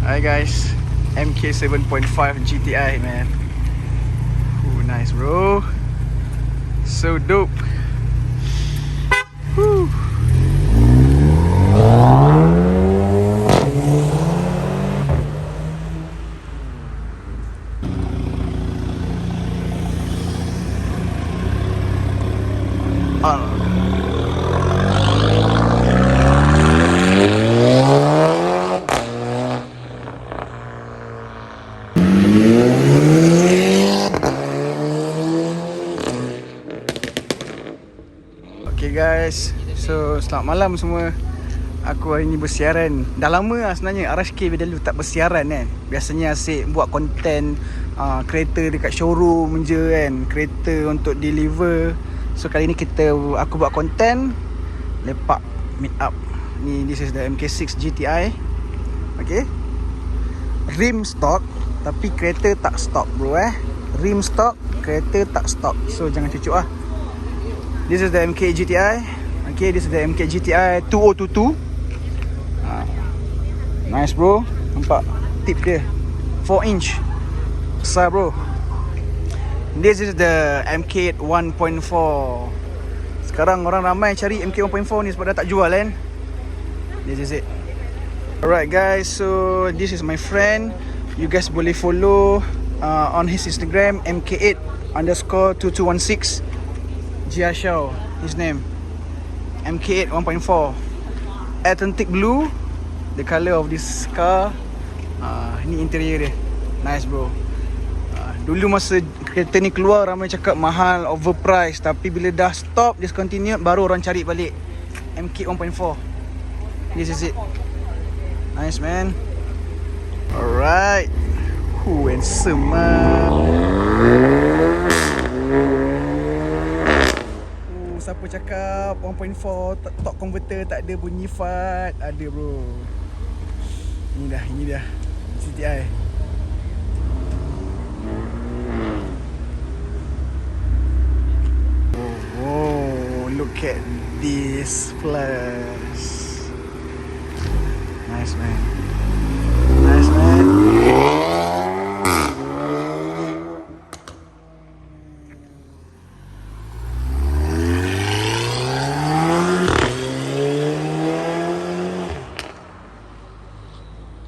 Hi guys, MK7.5 Gti man. Nice bro. So dope. Woo. Okay guys, so selamat malam semua. Aku hari ni bersiaran. Dah lama lah sebenarnya RSK dulu tak bersiaran kan. Biasanya asyik buat konten kereta dekat showroom je kan, kereta untuk deliver. So kali ni aku buat konten lepak meet up. Ni this is the MK6 Gti. Okay, rim stock tapi kereta tak stop bro Rim stock, kereta tak stop. So jangan cucuk lah. This is the MK Gti. Okay, this is the MK Gti 2022. Nice bro. Nampak tip dia 4 inch. Besar bro. This is the MK8 1.4. Sekarang orang ramai cari MK 1.4 ni sebab dah tak jual kan. This is it. Alright guys, so this is my friend. You guys boleh follow on his Instagram MK8_2216. Jia Show, his name. MK8 1.4. Authentic blue, the colour of this car. Ni interior dia. Nice bro. Dulu masa kereta ni keluar ramai cakap mahal, overpriced. Tapi bila dah stop, discontinued, baru orang cari balik MK 1.4. This is it. Nice man. Alright. Handsome siapa cakap 1.4 torque converter tak ada bunyi fart? Ada bro. Ini dah Gti. Oh, look at this plus. Nice man.